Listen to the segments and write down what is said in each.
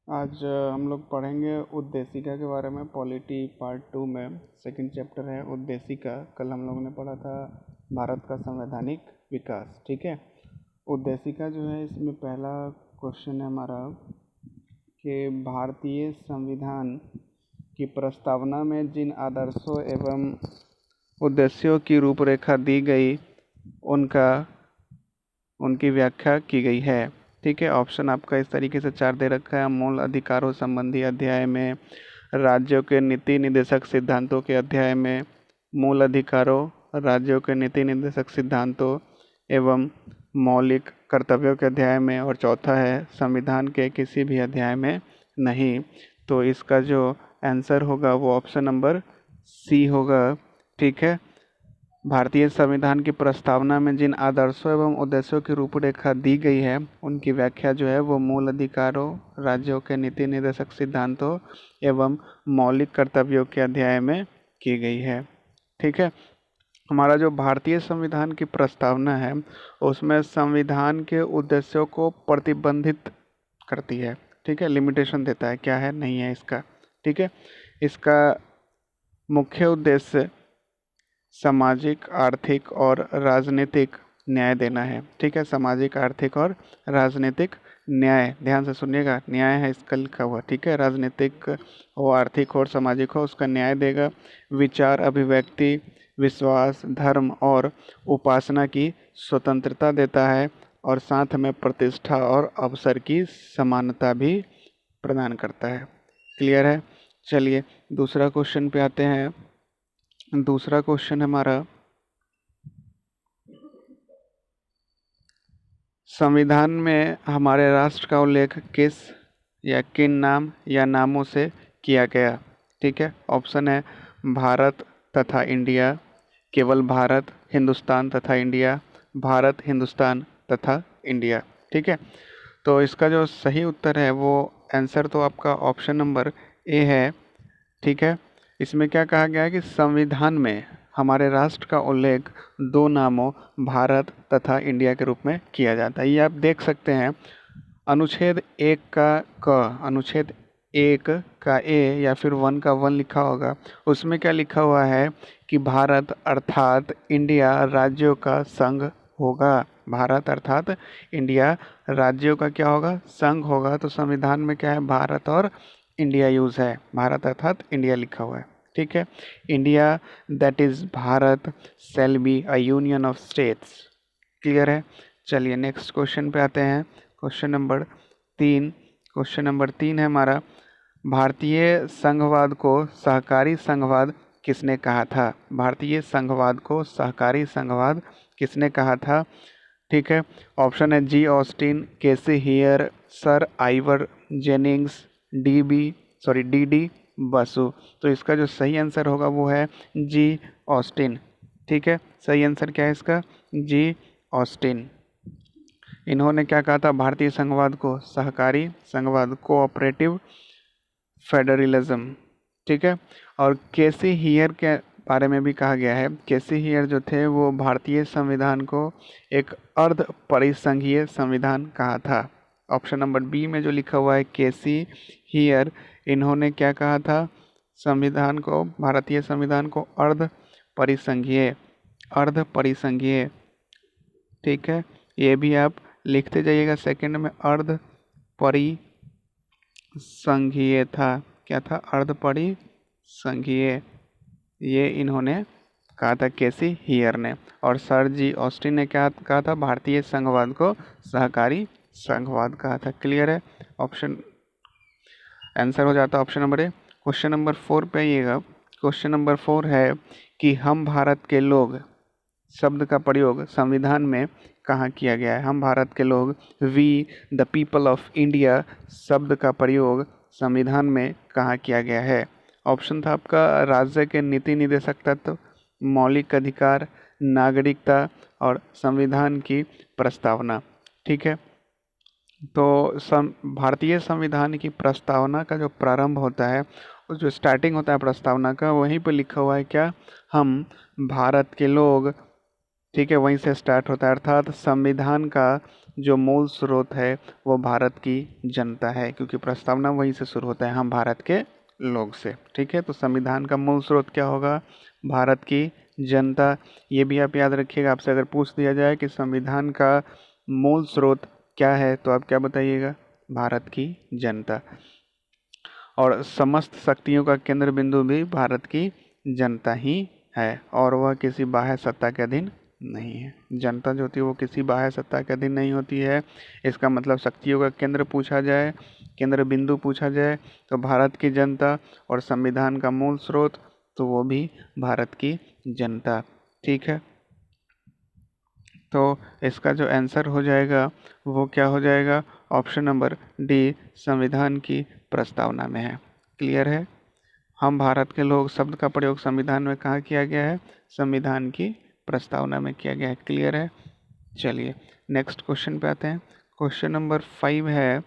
आज हम लोग पढ़ेंगे उद्देशिका के बारे में। पॉलिटी पार्ट 2 में सेकंड चैप्टर है उद्देशिका। कल हम लोगों ने पढ़ा था भारत का संवैधानिक विकास। ठीक है, उद्देशिका जो है इसमें पहला क्वेश्चन है हमारा कि भारतीय संविधान की प्रस्तावना में जिन आदर्शों एवं उद्देश्यों की रूपरेखा दी गई उनकी व्याख्या की गई है। ठीक है, ऑप्शन आपका इस तरीके से 4 दे रखा है। मूल अधिकारों संबंधी अध्याय में, राज्यों के नीति निर्देशक सिद्धांतों के अध्याय में, मूल अधिकारों, राज्यों के नीति निर्देशक सिद्धांतों एवं मौलिक कर्तव्यों के अध्याय में, और चौथा है संविधान के किसी भी अध्याय में नहीं। तो इसका जो आंसर होगा वो ऑप्शन नंबर सी होगा। ठीक है, भारतीय संविधान की प्रस्तावना में जिन आदर्शों एवं उद्देश्यों की रूपरेखा दी गई है उनकी व्याख्या जो है वो मूल अधिकारों, राज्यों के नीति निर्देशक सिद्धांतों एवं मौलिक कर्तव्यों के अध्याय में की गई है। ठीक है, हमारा जो भारतीय संविधान की प्रस्तावना है उसमें संविधान के उद्देश्यों को प्रतिबंधित करती है। ठीक है, लिमिटेशन देता है, क्या है नहीं है इसका। ठीक है, इसका मुख्य उद्देश्य सामाजिक, आर्थिक और राजनीतिक न्याय देना है। ठीक है, सामाजिक, आर्थिक और राजनीतिक न्याय, ध्यान से सुनिएगा, न्याय है इसका लिखा हुआ। ठीक है, राजनीतिक हो, आर्थिक हो और सामाजिक हो, उसका न्याय देगा। विचार, अभिव्यक्ति, विश्वास, धर्म और उपासना की स्वतंत्रता देता है और साथ में प्रतिष्ठा और अवसर की समानता भी प्रदान करता है। क्लियर है? चलिए दूसरा क्वेश्चन पे आते हैं। दूसरा क्वेश्चन हमारा, संविधान में हमारे राष्ट्र का उल्लेख किस या किन नाम या नामों से किया गया? ठीक है, ऑप्शन है भारत तथा इंडिया, केवल भारत, हिंदुस्तान तथा इंडिया, भारत, हिंदुस्तान तथा इंडिया। ठीक है, तो इसका जो सही उत्तर है वो आंसर तो आपका ऑप्शन नंबर ए है। ठीक है, इसमें क्या कहा गया है कि संविधान में हमारे राष्ट्र का उल्लेख 2 नामों भारत तथा इंडिया के रूप में किया जाता है। ये आप देख सकते हैं, अनुच्छेद 1 का क, अनुच्छेद 1 का ए या फिर 1 का 1 लिखा होगा। उसमें क्या लिखा हुआ है कि भारत अर्थात इंडिया राज्यों का संघ होगा। भारत अर्थात इंडिया राज्यों का क्या होगा? संघ होगा। तो संविधान में क्या है? भारत और इंडिया यूज़ है, भारत अर्थात इंडिया लिखा हुआ है। ठीक है, India that is Bharat shall be a union of states. Clear है? चलिए नेक्स्ट क्वेश्चन पे आते हैं। Question number 3। क्वेश्चन नंबर 3 है हमारा, भारतीय संघवाद को सहकारी संघवाद किसने कहा था? भारतीय संघवाद को सहकारी संघवाद किसने कहा था? ठीक है, ऑप्शन है G Austin, K C Wheare, Sir Ivor Jennings, D D Basu. तो इसका जो सही आंसर होगा वो है जी ऑस्टिन। ठीक है, सही आंसर क्या है इसका? जी ऑस्टिन। इन्होंने क्या कहा था? भारतीय संघवाद को सहकारी संघवाद, कोऑपरेटिव फेडरलिज्म। ठीक है, और केसी हियर के बारे में भी कहा गया है। केसी हियर जो थे वो भारतीय संविधान को एक अर्ध परिसंघीय संविधान कहा था। ऑप्शन नंबर बी में जो लिखा हुआ है केसी हियर, इन्होंने क्या कहा था? संविधान को, भारतीय संविधान को अर्ध परिसंघीय, अर्ध परिसंघीय। ठीक है, ये भी आप लिखते जाइएगा सेकंड में, अर्ध परिसंघीय था। क्या था? अर्ध परिसंघीय, ये इन्होंने कहा था केसी हियर ने। और सर जी ऑस्टिन ने क्या कहा था? भारतीय संघवाद को सहकारी संघवाद कहा था। क्लियर है? ऑप्शन आंसर हो जाता है option number A. Question number 4 पे आइएगा। क्वेश्चन नंबर 4 है कि हम भारत के लोग शब्द का प्रयोग संविधान में कहाँ किया गया है? हम भारत के लोग, we the people of India शब्द का प्रयोग संविधान में कहाँ किया गया है? ऑप्शन था आपका राज्य के नीति निर्देशक तत्व, मौलिक अधिकार, नागरिकता और संविधान की प्रस्तावना। ठीक है, तो भारतीय संविधान की प्रस्तावना का जो प्रारंभ होता है, उस जो स्टार्टिंग होता है प्रस्तावना का, वहीं पर लिखा हुआ है क्या? हम भारत के लोग। ठीक है, वहीं से स्टार्ट होता है, अर्थात संविधान का जो मूल स्रोत है वो भारत की जनता है, क्योंकि प्रस्तावना वहीं से शुरू होता है, हम भारत के लोग से। ठीक है, तो संविधान का मूल स्रोत क्या होगा? भारत की जनता। ये भी आप याद रखिएगा, आपसे अगर पूछ दिया जाए कि संविधान का मूल स्रोत क्या है तो आप क्या बताइएगा? भारत की जनता। और समस्त शक्तियों का केंद्र बिंदु भी भारत की जनता ही है, और वह किसी बाह्य सत्ता के अधीन नहीं है। जनता जो होती है वो किसी बाह्य सत्ता के अधीन नहीं होती है। इसका मतलब शक्तियों का केंद्र पूछा जाए, केंद्र बिंदु पूछा जाए तो भारत की जनता, और संविधान का मूल स्रोत तो वो भी भारत की जनता। ठीक है, तो इसका जो आंसर हो जाएगा वो क्या हो जाएगा? ऑप्शन नंबर डी, संविधान की प्रस्तावना में है। क्लियर है? हम भारत के लोग शब्द का प्रयोग संविधान में कहाँ किया गया है? संविधान की प्रस्तावना में किया गया है। क्लियर है? चलिए नेक्स्ट क्वेश्चन पे आते हैं। क्वेश्चन नंबर 5 है,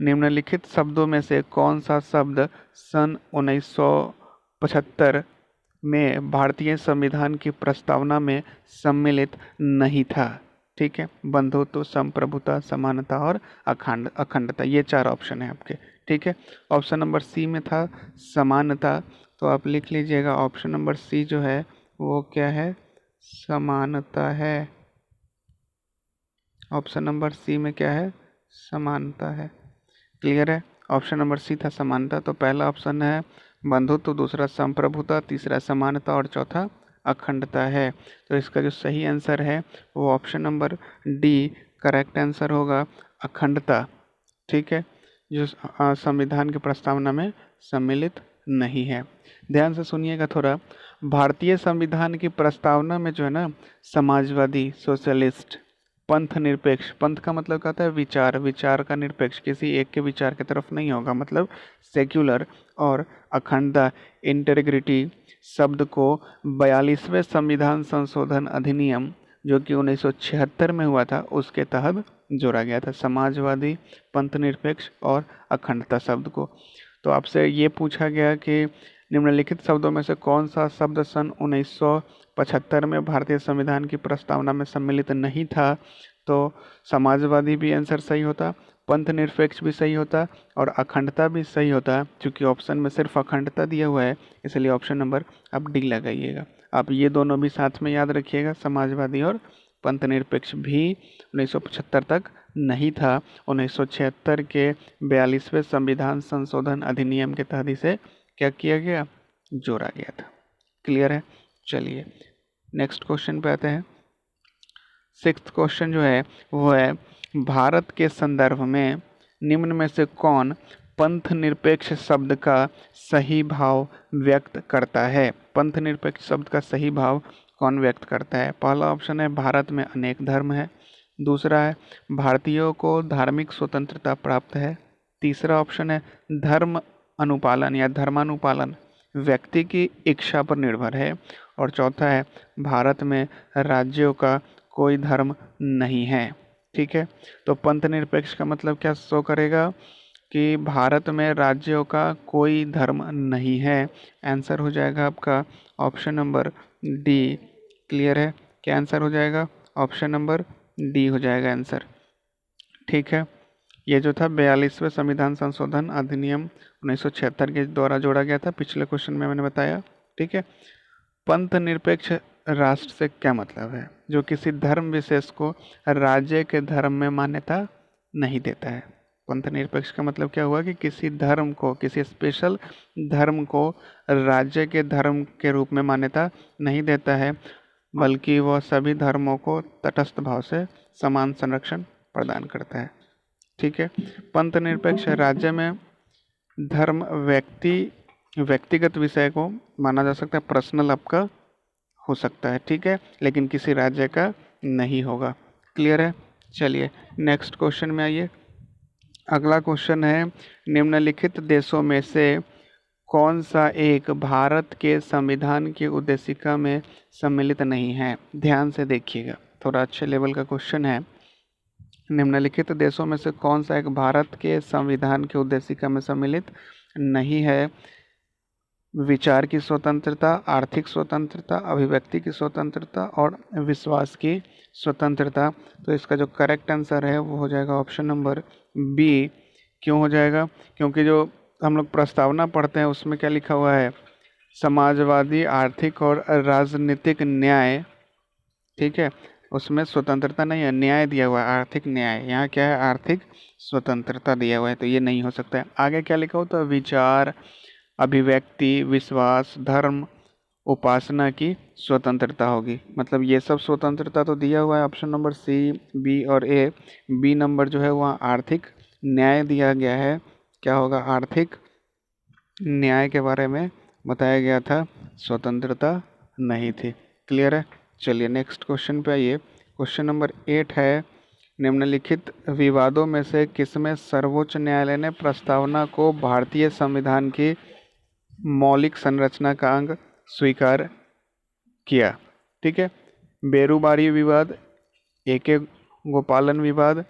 निम्नलिखित शब्दों में से कौन सा शब्द सन 1975 में भारतीय संविधान की प्रस्तावना में सम्मिलित नहीं था? ठीक है, बंधुत्व, संप्रभुता, समानता और अखंडता, ये 4 ऑप्शन है आपके। ठीक है, ऑप्शन नंबर सी में था समानता, तो आप लिख लीजिएगा ऑप्शन नंबर सी जो है वो क्या है? समानता है। ऑप्शन नंबर सी में क्या है? समानता है। क्लियर है? ऑप्शन नंबर सी था समानता, तो पहला ऑप्शन है बंधुत्व, दूसरा संप्रभुता, तीसरा समानता और चौथा अखंडता है। तो इसका जो सही आंसर है वो option number D correct answer होगा, अखंडता। ठीक है, जो संविधान की प्रस्तावना में सम्मिलित नहीं है। ध्यान से सुनिएगा थोड़ा, भारतीय संविधान की प्रस्तावना में जो है ना, समाजवादी, सोशलिस्ट, पंथ निरपेक्ष, पंथ का मतलब कहता है विचार, विचार का निरपेक्ष, किसी एक के विचार की तरफ नहीं होगा, मतलब सेक्युलर, और अखंडता, इंटेग्रिटी शब्द को 42वें संविधान संशोधन अधिनियम जो कि 1976 में हुआ था उसके तहत जोड़ा गया था, समाजवादी, पंथ निरपेक्ष और अखंडता शब्द को। तो आपसे ये पूछा गया कि निम्नलिखित शब्दों में से कौन सा शब्द सन 1975 में भारतीय संविधान की प्रस्तावना में सम्मिलित नहीं था? तो समाजवादी भी आंसर सही होता, पंथ निरपेक्ष भी सही होता और अखंडता भी सही होता। क्योंकि ऑप्शन में सिर्फ अखंडता दिया हुआ है, इसलिए ऑप्शन नंबर आप डी लगाइएगा। आप ये दोनों भी साथ में याद रखिएगा, समाजवादी और पंथ निरपेक्ष भी 1975 तक नहीं था। 1976 के 42वें संविधान संशोधन अधिनियम के तहत इसे क्या किया गया? जोड़ा गया था। क्लियर है? चलिए नेक्स्ट क्वेश्चन पे आते हैं। 6th क्वेश्चन जो है वो है, भारत के संदर्भ में निम्न में से कौन पंथ निरपेक्ष शब्द का सही भाव व्यक्त करता है? पंथ निरपेक्ष शब्द का सही भाव कौन व्यक्त करता है? पहला ऑप्शन है भारत में अनेक धर्म है, दूसरा है भारतीयों को धार्मिक स्वतंत्रता प्राप्त है, तीसरा ऑप्शन है धर्म अनुपालन या धर्मानुपालन व्यक्ति की इच्छा पर निर्भर है, और चौथा है भारत में राज्यों का कोई धर्म नहीं है। ठीक है, तो पंथ निरपेक्ष का मतलब क्या शो करेगा? कि भारत में राज्यों का कोई धर्म नहीं है। आंसर हो जाएगा आपका ऑप्शन नंबर डी। क्लियर है? क्या आंसर हो जाएगा? ऑप्शन नंबर डी हो जाएगा आंसर। ठीक है, ये जो था 42वें संविधान संशोधन अधिनियम 1976 के द्वारा जोड़ा गया था, पिछले क्वेश्चन में मैंने बताया। ठीक है, पंथ निरपेक्ष राष्ट्र से क्या मतलब है? जो किसी धर्म विशेष को राज्य के धर्म में मान्यता नहीं देता है। पंथ निरपेक्ष का मतलब क्या हुआ कि किसी धर्म को, किसी स्पेशल धर्म को राज्य के धर्म के रूप में मान्यता नहीं देता है, बल्कि वह सभी धर्मों को तटस्थ भाव से समान संरक्षण प्रदान करता है। ठीक है, पंथ निरपेक्ष राज्य में धर्म व्यक्तिगत विषय को माना जा सकता है, पर्सनल आपका हो सकता है। ठीक है, लेकिन किसी राज्य का नहीं होगा। क्लियर है? चलिए नेक्स्ट क्वेश्चन में आइए। अगला क्वेश्चन है, निम्नलिखित देशों में से कौन सा एक भारत के संविधान की उद्देशिका में सम्मिलित नहीं है? ध्यान से देखिएगा, थोड़ा अच्छे लेवल का क्वेश्चन है। निम्नलिखित देशों में से कौन सा एक भारत के संविधान की उद्देशिका में सम्मिलित नहीं है? विचार की स्वतंत्रता, आर्थिक स्वतंत्रता, अभिव्यक्ति की स्वतंत्रता और विश्वास की स्वतंत्रता। तो इसका जो करेक्ट आंसर है वो हो जाएगा ऑप्शन नंबर बी। क्यों हो जाएगा? क्योंकि जो हम लोग प्रस्तावना पढ़ते हैं उसमें क्या लिखा हुआ है, समाजवादी आर्थिक और राजनीतिक न्याय, ठीक है, उसमें स्वतंत्रता नहीं है, न्याय दिया हुआ है, आर्थिक न्याय। यहाँ क्या है, आर्थिक स्वतंत्रता दिया हुआ है, तो ये नहीं हो सकता है। आगे क्या लिखा हो, तो विचार, अभिव्यक्ति, विश्वास, धर्म, उपासना की स्वतंत्रता होगी। मतलब ये सब स्वतंत्रता तो दिया हुआ है ऑप्शन नंबर सी, बी और ए। बी नंबर जो है वहाँ आर्थिक न्याय दिया गया है। क्या होगा, आर्थिक न्याय के बारे में बताया गया था, स्वतंत्रता नहीं थी। क्लियर है? चलिए नेक्स्ट क्वेश्चन पे आइए। क्वेश्चन नंबर 8 है, निम्नलिखित विवादों में से किसमें सर्वोच्च न्यायालय ने प्रस्तावना को भारतीय संविधान की मौलिक संरचना का अंग स्वीकार किया? ठीक है, बेरूबारी विवाद, एके गोपालन विवाद,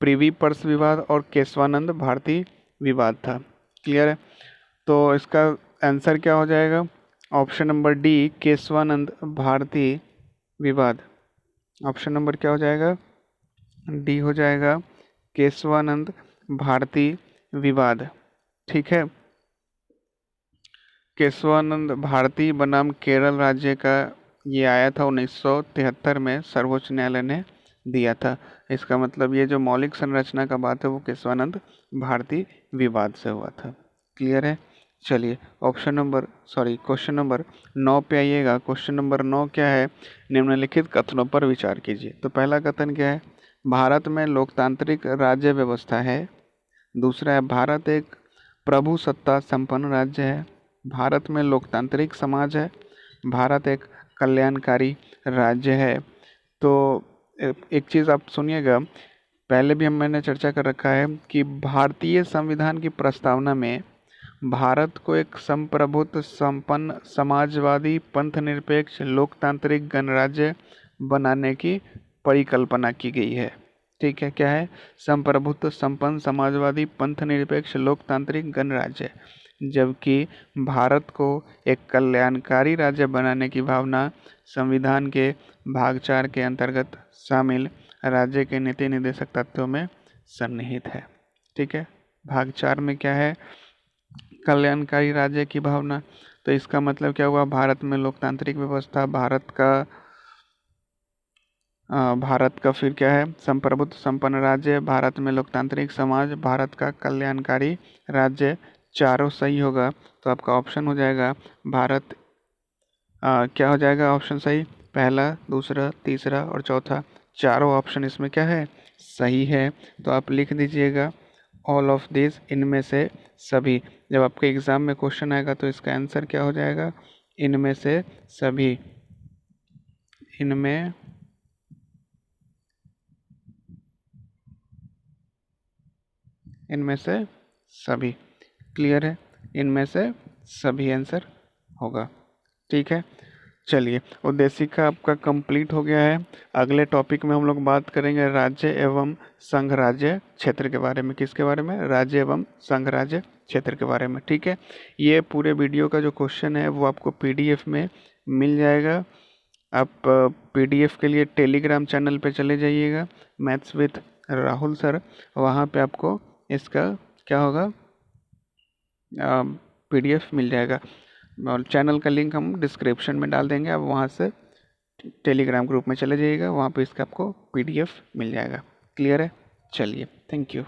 प्रिवी पर्स विवाद और केशवानंद भारती विवाद था। क्लियर है? तो इसका आंसर क्या हो जाएगा, option number D, Kesavananda Bharati विवाद। ऑप्शन नंबर क्या हो जाएगा, डी हो जाएगा, केशवानंद भारती विवाद। ठीक है, केशवानंद भारती बनाम केरल राज्य का ये आया था 1973 में, सर्वोच्च न्यायालय ने दिया था। इसका मतलब ये जो मौलिक संरचना का बात है वो केशवानंद भारती विवाद से हुआ था। क्लियर है? चलिए क्वेश्चन नंबर 9 पे आइएगा। क्वेश्चन नंबर 9 क्या है, निम्नलिखित कथनों पर विचार कीजिए। तो पहला कथन क्या है, भारत में लोकतांत्रिक राज्य व्यवस्था है। दूसरा है, भारत एक प्रभु सत्ता संपन्न राज्य है। भारत में लोकतांत्रिक समाज है। भारत एक कल्याणकारी राज्य है। तो एक चीज़ आप सुनिएगा, पहले भी मैंने चर्चा कर रखा है कि भारतीय संविधान की प्रस्तावना में भारत को एक संप्रभुत्व संपन्न समाजवादी पंथनिरपेक्ष लोकतांत्रिक गणराज्य बनाने की परिकल्पना की गई है। ठीक है, क्या है, संप्रभुत्व संपन्न समाजवादी पंथनिरपेक्ष लोकतांत्रिक गणराज्य। जबकि भारत को एक कल्याणकारी राज्य बनाने की भावना संविधान के भाग 4 के अंतर्गत शामिल राज्य के नीति निर्देशक तत्वों में सन्निहित है। ठीक है, भाग 4 में क्या है, कल्याणकारी राज्य की भावना। तो इसका मतलब क्या हुआ, भारत में लोकतांत्रिक व्यवस्था, भारत का फिर क्या है, संप्रभुत्व संपन्न राज्य, भारत में लोकतांत्रिक समाज, भारत का कल्याणकारी राज्य, चारों सही होगा। तो आपका ऑप्शन हो जाएगा भारत, क्या हो जाएगा ऑप्शन सही, पहला, दूसरा, तीसरा और चौथा, चारों ऑप्शन इसमें क्या है, सही है। तो आप लिख दीजिएगा ऑल ऑफ दिस, इनमें से सभी। जब आपके एग्जाम में क्वेश्चन आएगा तो इसका आंसर क्या हो जाएगा, इनमें से सभी, इनमें से सभी। क्लियर है? इनमें से सभी आंसर होगा। ठीक है, चलिए उद्देशिका आपका कंप्लीट हो गया है। अगले टॉपिक में हम लोग बात करेंगे राज्य एवं संघ राज्य क्षेत्र के बारे में। किसके बारे में, राज्य एवं संघ राज्य क्षेत्र के बारे में। ठीक है, ये पूरे वीडियो का जो क्वेश्चन है वो आपको पीडीएफ में मिल जाएगा। आप पीडीएफ के लिए टेलीग्राम चैनल पे चले जाइएगा, मैथ्स विद राहुल सर, वहाँ पे आपको इसका क्या होगा, पीडीएफ मिल जाएगा। और चैनल का लिंक हम डिस्क्रिप्शन में डाल देंगे, आप वहाँ से टेलीग्राम ग्रुप में चले जाइएगा, वहाँ पे इसका आपको पीडीएफ मिल जाएगा। क्लियर है? चलिए, थैंक यू।